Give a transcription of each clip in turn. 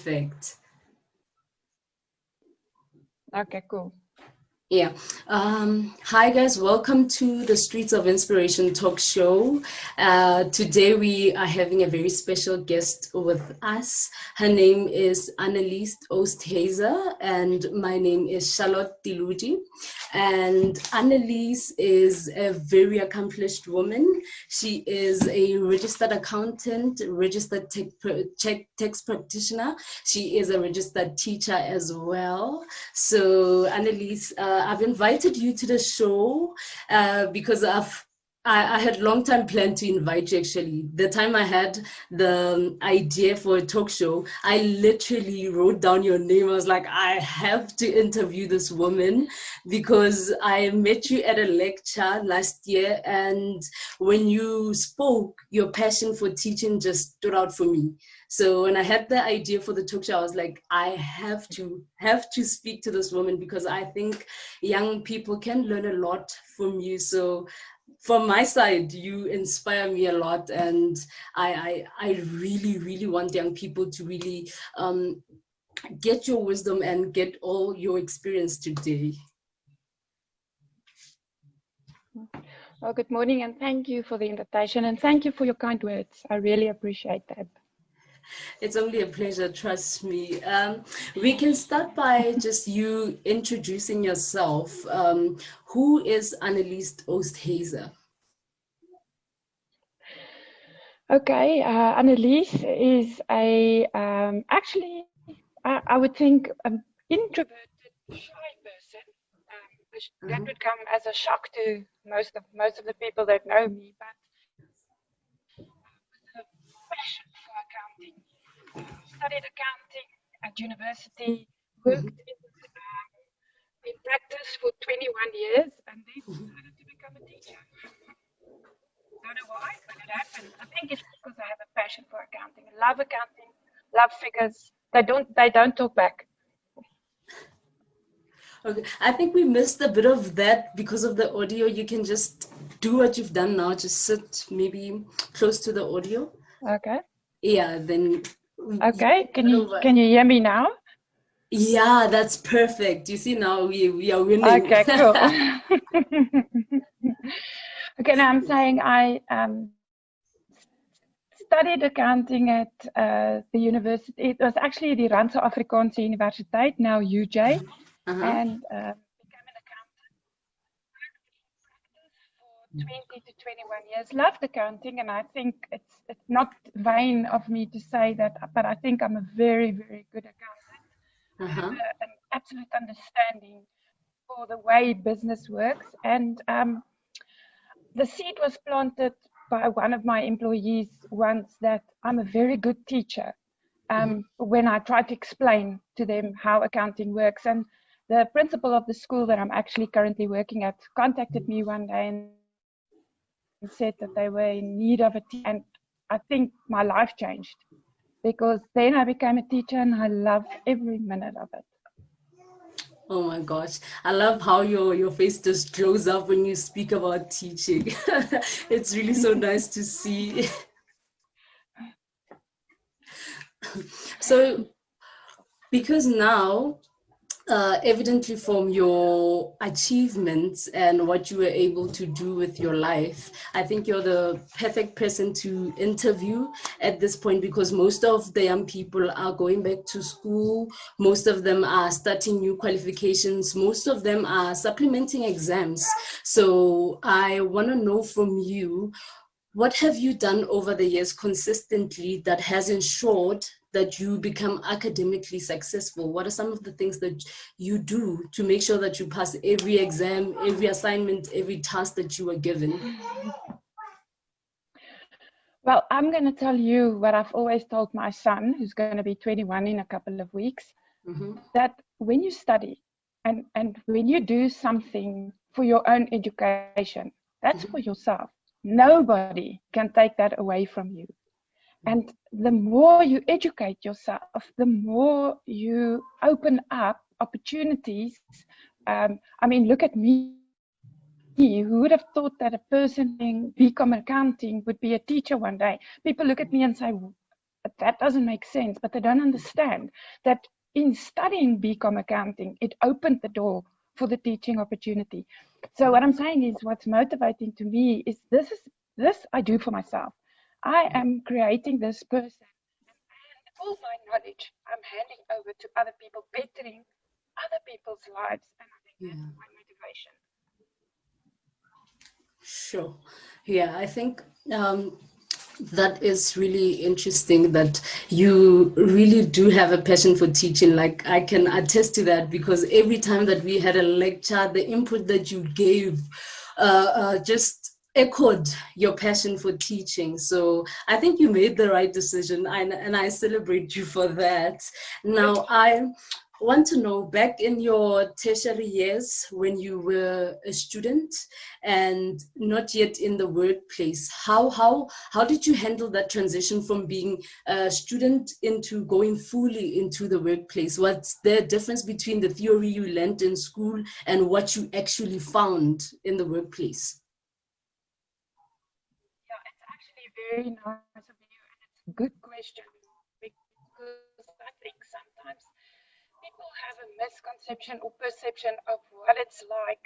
perfect. Okay, cool. Yeah. Hi guys, welcome to the Streets of Inspiration talk show. Today we are having a very special guest with us. Her name is Annelize Oosthuyse and my name is Charlotte Diluji. And Annelize is a very accomplished woman. She is a registered accountant, registered tax practitioner. She is a registered teacher as well. So Annelize, I've invited you to the show because I had long time planned to invite you actually. The time I had the idea for a talk show, I literally wrote down your name. I was like, I have to interview this woman because I met you at a lecture last year, and when you spoke, your passion for teaching just stood out for me. So when I had the idea for the talk show, I was like, I have to speak to this woman because I think young people can learn a lot from you. So from my side, you inspire me a lot, and I really want young people to really get your wisdom and get all your experience today. Well, good morning, and thank you for the invitation, and thank you for your kind words. I really appreciate that. It's only a pleasure, trust me. We can start by just you introducing yourself. Who is Annelize Oosthuyse? Okay, Annelize is a, actually, I would think an introverted, shy person. That would come as a shock to most of the people that know me, but with a passion for accounting. Studied accounting at university, worked in practice for 21 years, and then decided to become a teacher. Don't know why, but it happened. I think it's because I have a passion for accounting. I love accounting, love figures. They don't talk back. Okay, I think we missed a bit of that because of the audio. You can just do what you've done now. Just sit maybe close to the audio. Okay. Yeah, then. Okay, can you hear me now? Yeah, that's perfect. You see, now we are winning. Okay, cool. Okay, now I'm saying I studied accounting at the university. It was actually the Randse Afrikaanse Universiteit, now UJ, and became an accountant. For 20 to 21 years, loved accounting, and I think it's not vain of me to say that, but I think I'm a very, very good accountant. I have an absolute understanding for the way business works, and the seed was planted by one of my employees once that I'm a very good teacher when I try to explain to them how accounting works. And the principal of the school that I'm actually currently working at contacted me one day and said that they were in need of a teacher, and I think my life changed because then I became a teacher and I love every minute of it. Oh my gosh, I love how your face just glows up when you speak about teaching. It's really so nice to see. So, because now, evidently from your achievements and what you were able to do with your life, I think you're the perfect person to interview at this point, because most of the young people are going back to school. Most of them are starting new qualifications. Most of them are supplementing exams. So I want to know from you, what have you done over the years consistently that has ensured that you become academically successful? What are some of the things that you do to make sure that you pass every exam, every assignment, every task that you are given? Well, I'm going to tell you what I've always told my son, who's going to be 21 in a couple of weeks, that when you study and when you do something for your own education, that's for yourself. Nobody can take that away from you. And the more you educate yourself, the more you open up opportunities. I mean, look at me. Who would have thought that a person in BCom accounting would be a teacher one day? People look at me and say, that doesn't make sense, but they don't understand that in studying BCom accounting, it opened the door for the teaching opportunity. So what I'm saying is, what's motivating to me is this I do for myself. I am creating this person, and all my knowledge I'm handing over to other people, bettering other people's lives, and I think that's my motivation. Sure. Yeah, I think that is really interesting that you really do have a passion for teaching. Like, I can attest to that, because every time that we had a lecture, the input that you gave just echoed your passion for teaching. So I think you made the right decision, and I celebrate you for that. Now, I want to know, back in your tertiary years when you were a student and not yet in the workplace, how did you handle that transition from being a student into going fully into the workplace? What's the difference between the theory you learned in school and what you actually found in the workplace? Yeah, it's actually very nice of you, and it's a good question, because I think sometimes people have a misconception or perception of what it's like.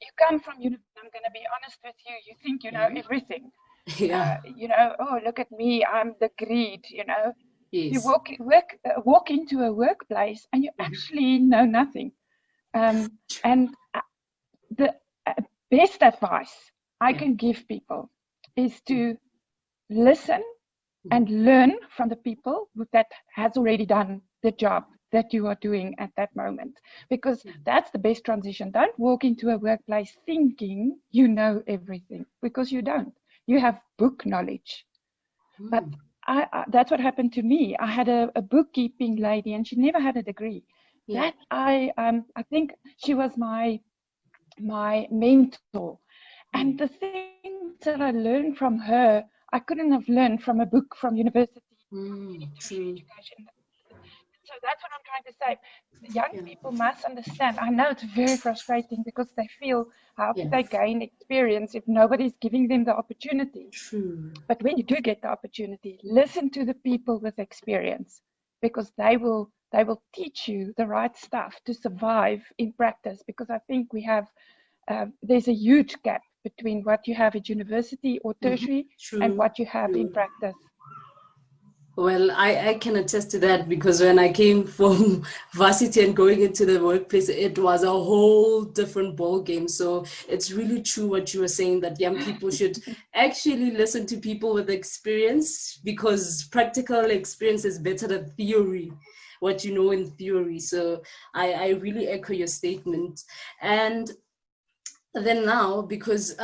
You come from university, I'm going to be honest with you, you think you know everything. Yeah. Oh, look at me, I'm the greed, You Yes. walk into a workplace and you actually know nothing. And the best advice I can give people is to listen and learn from the people that has already done the job that you are doing at that moment, because that's the best transition. Don't walk into a workplace thinking you know everything, because you don't. You have book knowledge, but that's what happened to me. I had a bookkeeping lady, and she never had a degree. Yeah. I think she was my mentor, and the things that I learned from her, I couldn't have learned from a book from university. True. Education. So that's what I'm trying to say. Young people must understand. I know it's very frustrating, because they feel, how can they gain experience if nobody's giving them the opportunity? True. But when you do get the opportunity, listen to the people with experience, because they will teach you the right stuff to survive in practice. Because I think there's a huge gap between what you have at university or tertiary and what you have in practice. Well, I can attest to that, because when I came from varsity and going into the workplace, it was a whole different ball game. So it's really true what you were saying, that young people should actually listen to people with experience, because practical experience is better than theory, what you know in theory. So I really echo your statement. And then now, because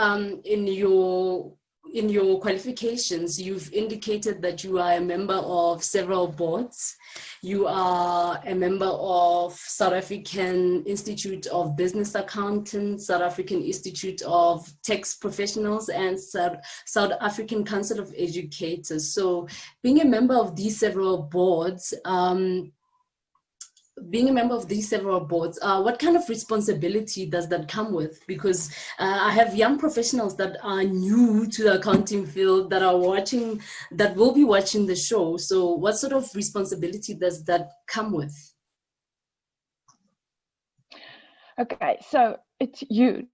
in your qualifications, you've indicated that you are a member of several boards. You are a member of South African Institute of Business Accountants, South African Institute of Tax Professionals, and South African Council of Educators. So being a member of these several boards, what kind of responsibility does that come with? Because I have young professionals that are new to the accounting field that will be watching the show. So what sort of responsibility does that come with? Okay, so it's huge.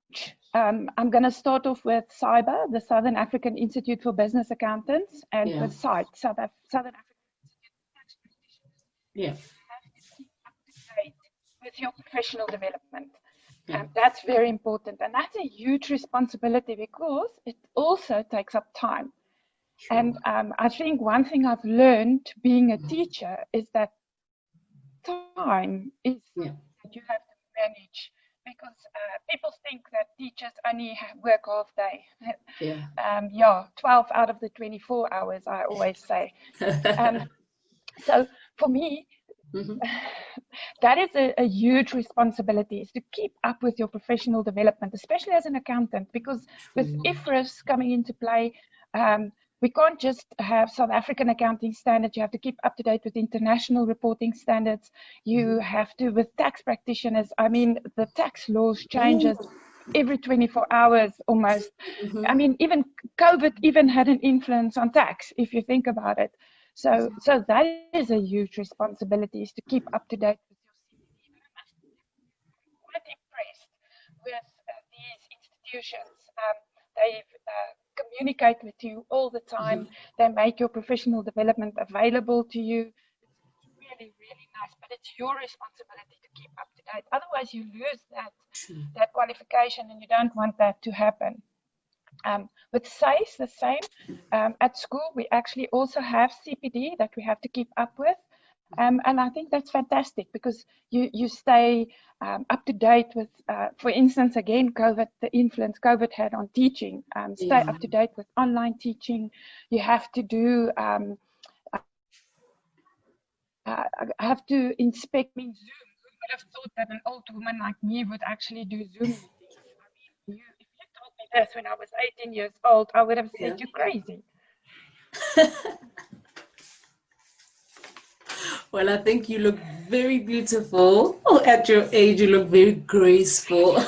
I'm going to start off with SAIBA, the Southern African Institute for Business Accountants, and with SAIT, Southern African Institute for Tax Practitioners. Yeah. With your professional development. That's very important, and that's a huge responsibility, because it also takes up time. And I think one thing I've learned being a teacher is that time is that you have to manage, because people think that teachers only work half day. 12 out of the 24 hours, I always say. So for me, that is a huge responsibility, is to keep up with your professional development, especially as an accountant, because with IFRS coming into play, we can't just have South African accounting standards. You have to keep up to date with international reporting standards. You have to, with tax practitioners, I mean, the tax laws changes every 24 hours almost. I mean, even COVID even had an influence on tax, if you think about it. So that is a huge responsibility, is to keep up to date with your CPD. I'm quite impressed with these institutions. They communicate with you all the time. They make your professional development available to you. It's really, really nice, but it's your responsibility to keep up to date. Otherwise, you lose that qualification, and you don't want that to happen. With SACE, the same. At school, we actually also have CPD that we have to keep up with. And I think that's fantastic, because you stay up to date with, for instance, again, COVID, the influence COVID had on teaching. Stay up to date with online teaching. You have to do, have to inspect Zoom. Who would have thought that an old woman like me would actually do Zoom meetings? I mean, if you told me this when I was 18 years old, I would have said you're crazy. Well, I think you look very beautiful. Oh, at your age, you look very graceful.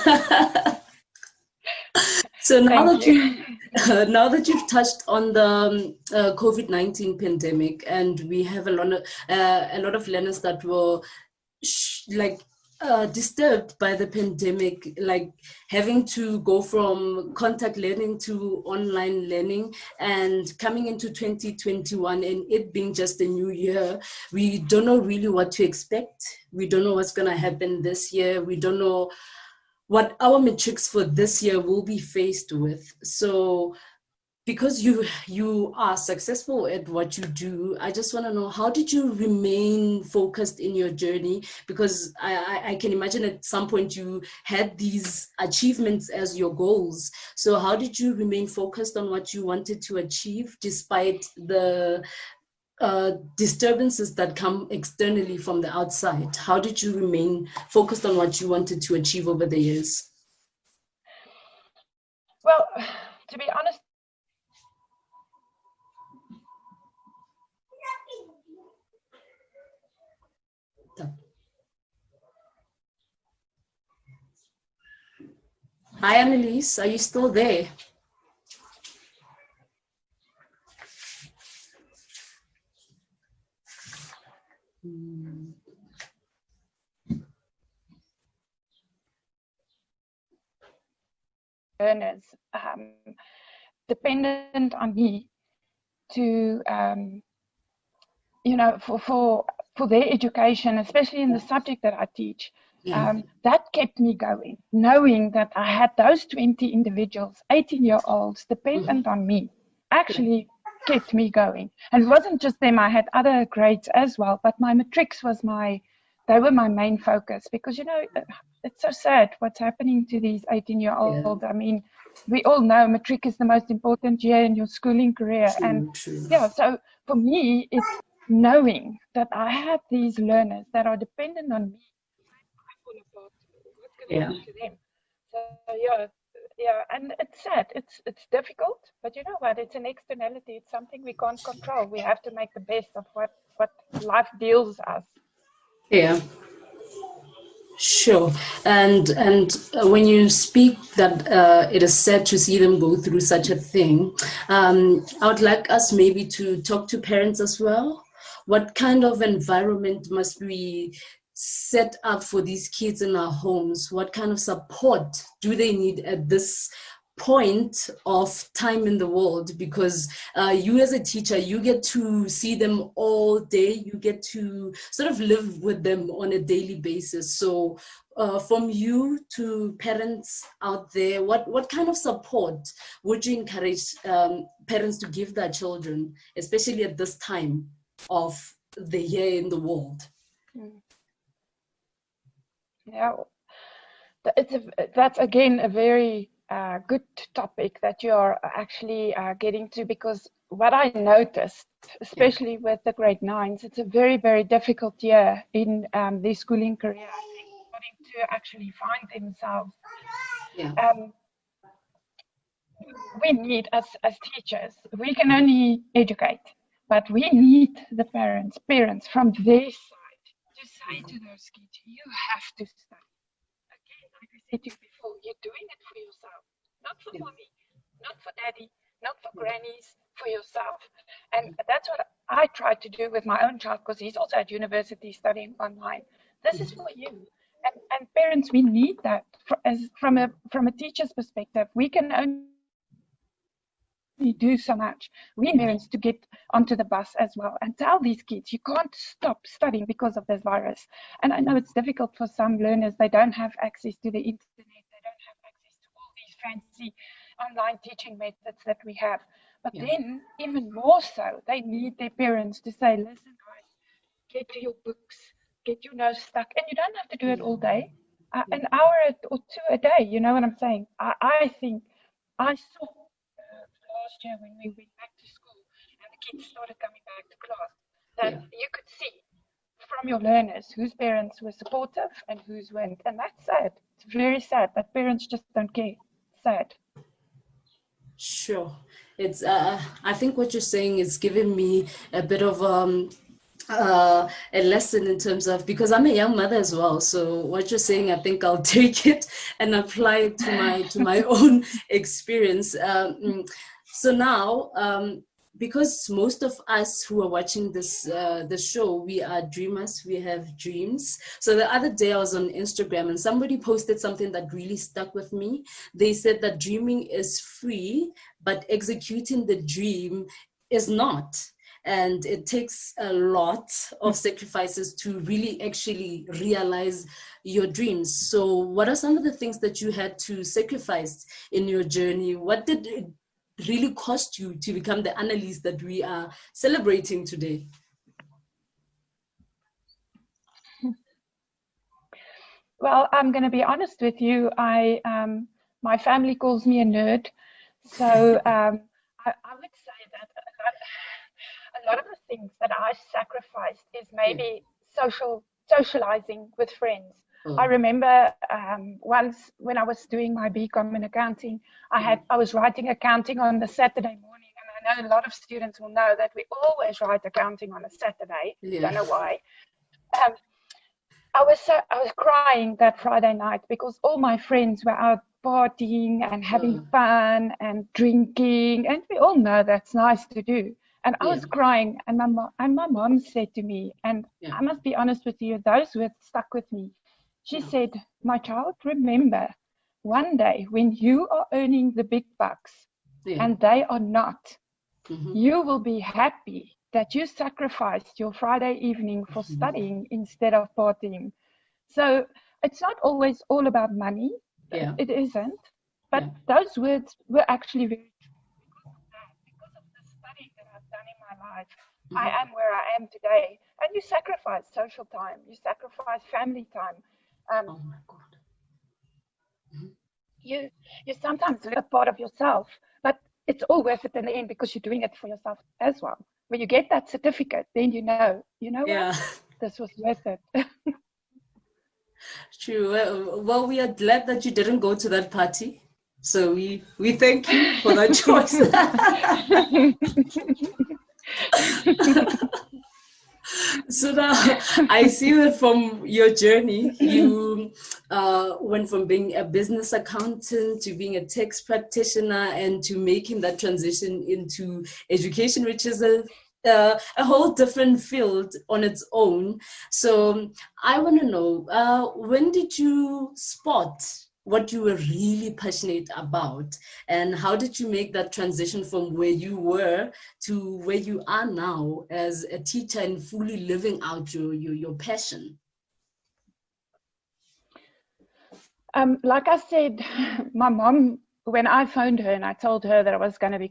So now that now that you've touched on the COVID-19 pandemic, and we have a lot of learners that were disturbed by the pandemic, like having to go from contact learning to online learning, and coming into 2021 and it being just a new year, we don't know really what to expect. We don't know what's going to happen this year. We don't know what our metrics for this year will be faced with. So because you are successful at what you do, I just want to know, how did you remain focused in your journey? Because I can imagine at some point you had these achievements as your goals. So how did you remain focused on what you wanted to achieve despite the disturbances that come externally from the outside? How did you remain focused on what you wanted to achieve over the years? Well, to be honest, Hi, Annelize, are you still there? learners dependent on me to, for their education, especially in the subject that I teach. That kept me going, knowing that I had those 20 individuals, 18-year-olds, dependent on me, actually kept me going. And it wasn't just them, I had other grades as well, but my matrics they were my main focus, because, it's so sad what's happening to these 18-year-olds. I mean, we all know matric is the most important year in your schooling career. True. So for me, it's knowing that I have these learners that are dependent on me. What's going to happen to them? So and it's sad. It's difficult, but you know what? It's an externality. It's something we can't control. We have to make the best of what life deals us. Yeah. Sure. And when you speak that it is sad to see them go through such a thing, I would like us maybe to talk to parents as well. What kind of environment must we set up for these kids in our homes? What kind of support do they need at this point of time in the world? Because you as a teacher, you get to see them all day. You get to sort of live with them on a daily basis. So from you to parents out there, what kind of support would you encourage parents to give their children, especially at this time of the year in the world? Yeah, that's again a very good topic that you're actually getting to, because what I noticed, especially with the grade 9s, it's a very, very difficult year in their schooling career, starting to actually find themselves. We need, as teachers, we can only educate, but we need the parents from their side to say to those kids, you have to study. Again, like I said to you before, you're doing it for yourself, not for mommy, not for daddy, not for grannies, for yourself. And that's what I tried to do with my own child, because he's also at university studying online. This is for you. And parents, we need that. From a teacher's perspective, we can only do so much. We need parents to get onto the bus as well and tell these kids, you can't stop studying because of this virus. And I know it's difficult for some learners. They don't have access to the internet. They don't have access to all these fancy online teaching methods that we have. But then, even more so, they need their parents to say, listen, guys, get to your books, get your nose stuck. And you don't have to do it all day. An hour or two a day, you know what I'm saying? I think I saw last year when we went back to school and the kids started coming back to class, that you could see from your learners whose parents were supportive and whose weren't. And that's sad. It's very sad that parents just don't care. Sad. Sure. It's I think what you're saying is giving me a bit of a lesson in terms of, because I'm a young mother as well. So what you're saying, I think I'll take it and apply it to my own experience. So now, because most of us who are watching this show, we are dreamers, we have dreams. So the other day I was on Instagram and somebody posted something that really stuck with me. They said that dreaming is free, but executing the dream is not. And it takes a lot of sacrifices to really actually realize your dreams. So what are some of the things that you had to sacrifice in your journey? What did it really cost you to become the Annelize that we are celebrating today? Well, I'm going to be honest with you. My family calls me a nerd. So I would say that a lot of the things that I sacrificed is maybe socializing with friends. I remember once when I was doing my BCom in accounting, I was writing accounting on the Saturday morning, and I know a lot of students will know that we always write accounting on a Saturday. Don't know why. I was crying that Friday night because all my friends were out partying and having fun and drinking, and we all know that's nice to do. And I was crying, and my mom said to me, and I must be honest with you, those words stuck with me. She said, my child, remember, one day when you are earning the big bucks and they are not, you will be happy that you sacrificed your Friday evening for studying instead of partying. So it's not always all about money. It isn't. But those words were actually very true. Because of the studying that I've done in my life, I am where I am today. And you sacrifice social time. You sacrifice family time. Oh my God. You sometimes lose a part of yourself, but it's all worth it in the end because you're doing it for yourself as well. When you get that certificate, then you know what? This was worth it. True. Well, we are glad that you didn't go to that party. So we thank you for that choice. So now I see that from your journey, you went from being a business accountant to being a tax practitioner and to making that transition into education, which is a whole different field on its own. So I want to know, when did you spot what you were really passionate about, and how did you make that transition from where you were to where you are now as a teacher and fully living out your passion? Like I said, my mom, when I phoned her and I told her that I was going to be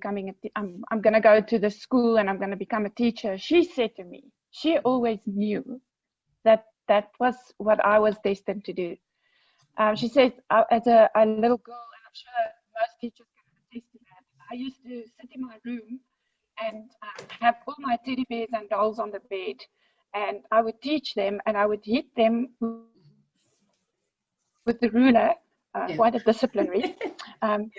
I'm going to go to the school and I'm going to become a teacher, she said to me, she always knew that was what I was destined to do. She says, as a little girl, and I'm sure most teachers can attest to that, I used to sit in my room and have all my teddy bears and dolls on the bed, and I would teach them, and I would hit them with the ruler, quite a disciplinary. And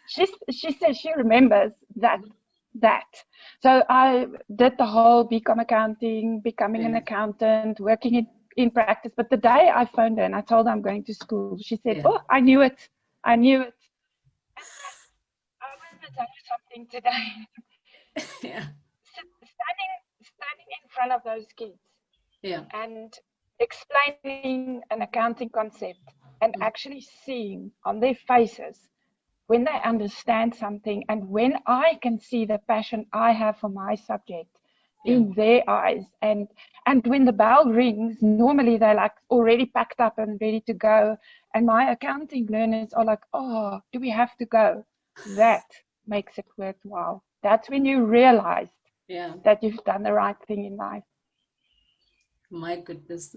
she says she remembers that. So I did the whole BCom accounting, becoming an accountant, working in practice. But the day I phoned her and I told her I'm going to school, she said, oh, I knew it. And I was at tell you something today. Yeah. Standing in front of those kids, Yeah. and explaining an accounting concept, and actually seeing on their faces when they understand something, and when I can see the passion I have for my subject in their eyes, and when the bell rings, normally they're like already packed up and ready to go, and my accounting learners are like, oh, do we have to go? That makes it worthwhile. That's when you realize that you've done the right thing in life. My goodness,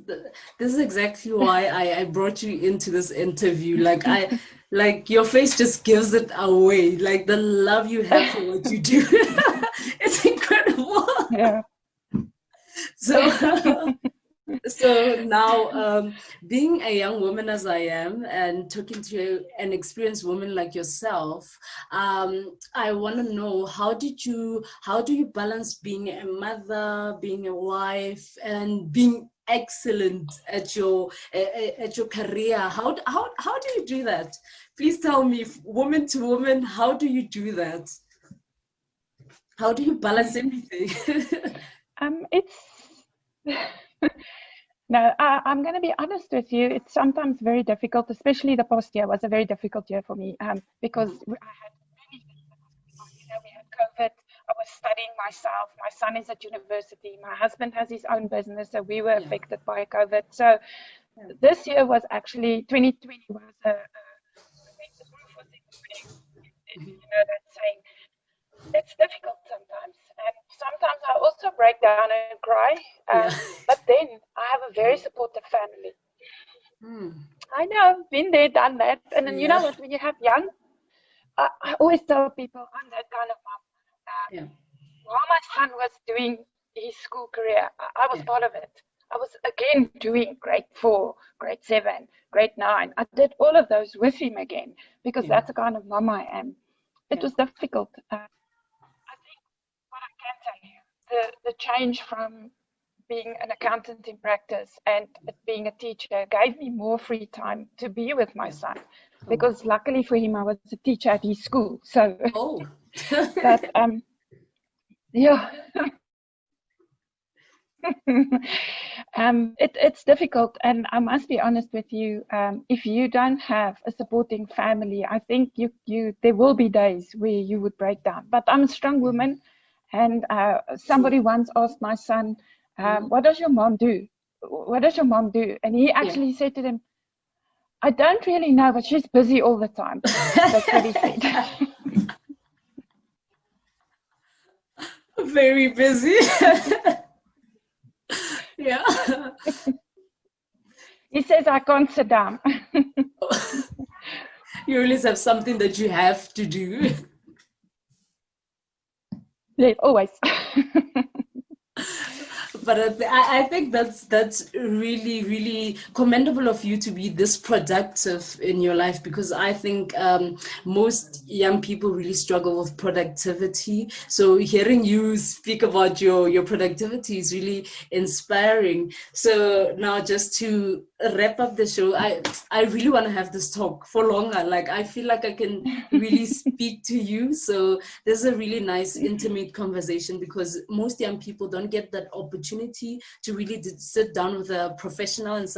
this is exactly why I brought you into this interview. Like your face just gives it away. Like the love you have for what you do, it's incredible. Yeah. So now, being a young woman as I am, and talking to an experienced woman like yourself, I want to know, how do you balance being a mother, being a wife, and being excellent at your career? How do you do that? Please tell me, woman to woman, how do you do that? How do you balance everything? It's no, I'm going to be honest with you. It's sometimes very difficult, especially the past year was a very difficult year for me, because I had many things that was going on. We had COVID. I was studying myself. My son is at university. My husband has his own business, so we were affected by COVID. So this year was actually 2020 was a that saying. It's difficult sometimes, and sometimes I also break down and cry. But then I have a very supportive family. I know, been there, done that. And then you know what? When you have young, I always tell people I'm that kind of mom. While my son was doing his school career, I was part of it. I was again doing grade 4, grade 7, grade 9. I did all of those with him again, because that's the kind of mom I am. It was difficult. What I can tell you, the change from being an accountant in practice and being a teacher gave me more free time to be with my son, because luckily for him, I was a teacher at his school. So, but yeah, it's difficult, and I must be honest with you. If you don't have a supporting family, I think there will be days where you would break down. But I'm a strong woman. And somebody once asked my son, what does your mom do? What does your mom do? And he actually said to them, I don't really know, but she's busy all the time. That's what he said. Very busy. Yeah. He says, I can't sit down. You always have something that you have to do. Yeah, always. But I think that's really, really commendable of you to be this productive in your life, because I think most young people really struggle with productivity. So hearing you speak about your productivity is really inspiring. So now, just to wrap up the show, I really want to have this talk for longer. Like, I feel like I can really speak to you. So this is a really nice, intimate conversation, because most young people don't get that opportunity to really sit down with a professional and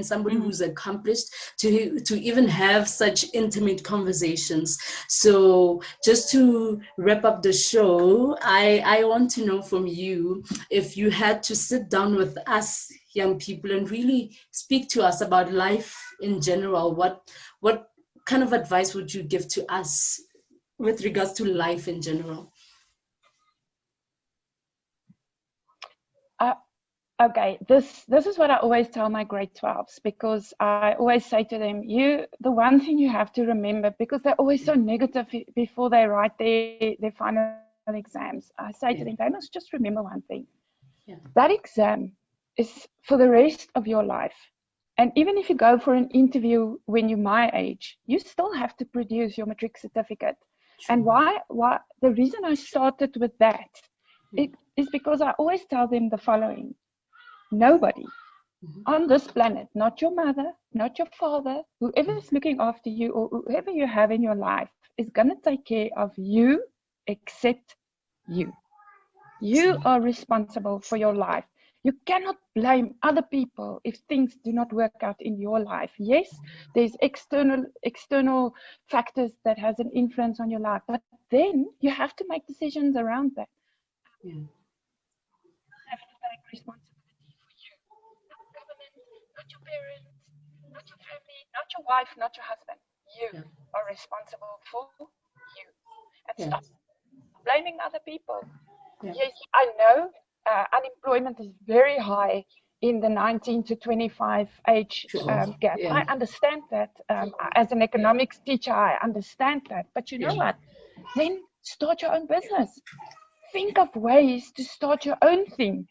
somebody who's accomplished to even have such intimate conversations. So just to wrap up the show, I want to know from you, if you had to sit down with us young people and really speak to us about life in general, what kind of advice would you give to us with regards to life in general? Okay, this is what I always tell my grade 12s, because I always say to them, the one thing you have to remember, because they're always so negative before they write their final exams. I say to them, they must just remember one thing. That exam is for the rest of your life. And even if you go for an interview when you're my age, you still have to produce your matric certificate. And why the reason I started with that is because I always tell them the following. Nobody on this planet, not your mother, not your father, whoever is looking after you or whoever you have in your life is going to take care of you except you. You are responsible for your life. You cannot blame other people if things do not work out in your life. Yes, there's external factors that has an influence on your life, but then you have to make decisions around that. Yeah. You have to take responsibility for you. Not government, not your parents, not your family, not your wife, not your husband. You are responsible for you. And stop blaming other people. Yes, I know unemployment is very high in the 19 to 25 age gap. I understand that. As an economics teacher, I understand that. But you know what? Then start your own business. Think of ways to start your own thing.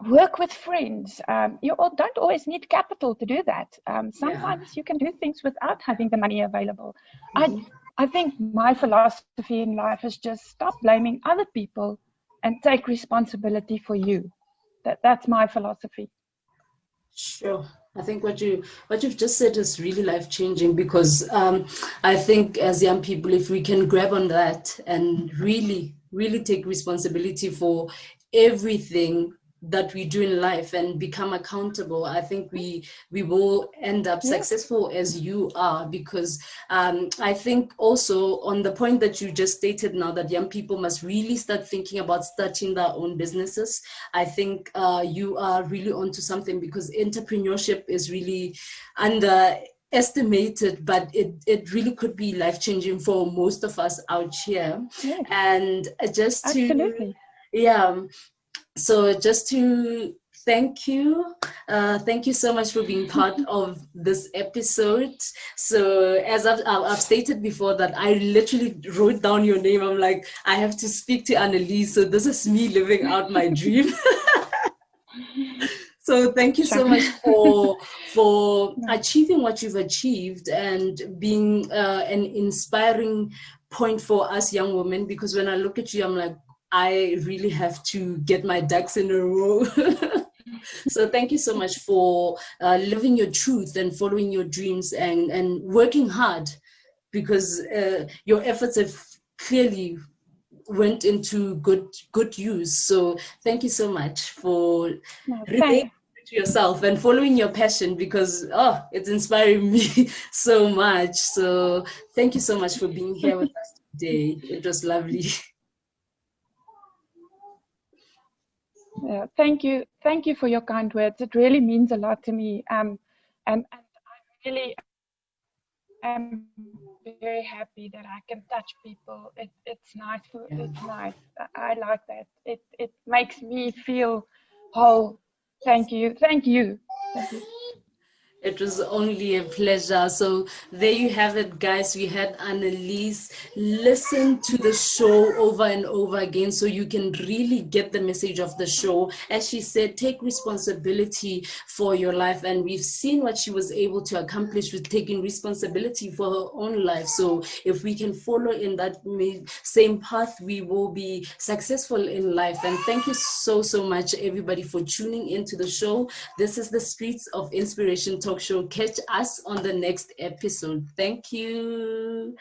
Work with friends. You don't always need capital to do that. Sometimes you can do things without having the money available. I think my philosophy in life is just stop blaming other people and take responsibility for you. That's my philosophy. Sure. I think what you've just said is really life-changing, because I think as young people, if we can grab on that and really take responsibility for everything that we do in life and become accountable, I think we will end up successful as you are. Because I think also on the point that you just stated now, that young people must really start thinking about starting their own businesses, I think you are really onto something, because entrepreneurship is really underestimated, but it really could be life-changing for most of us out here. And just to so just to thank you so much for being part of this episode. So as I've stated before, that I literally wrote down your name. I'm like, I have to speak to Annelize, so this is me living out my dream. So thank you so much for achieving what you've achieved and being an inspiring point for us young women, because when I look at you, I'm like, I really have to get my ducks in a row. So thank you so much for living your truth and following your dreams and working hard, because your efforts have clearly went into good use. So thank you so much for relating to yourself and following your passion, because it's inspiring me so much. So thank you so much for being here with us today. It was lovely. Thank you for your kind words. It really means a lot to me. And I really am very happy that I can touch people. It's nice. It's nice. I like that. It makes me feel whole. Thank you. Thank you. Thank you. It was only a pleasure. So there you have it, guys. We had Annelize. Listen to the show over and over again so you can really get the message of the show. As she said, take responsibility for your life. And we've seen what she was able to accomplish with taking responsibility for her own life. So if we can follow in that same path, we will be successful in life. And thank you so much, everybody, for tuning into the show. This is the Streets of Inspiration Talk Show. Catch us on the next episode. Thank you.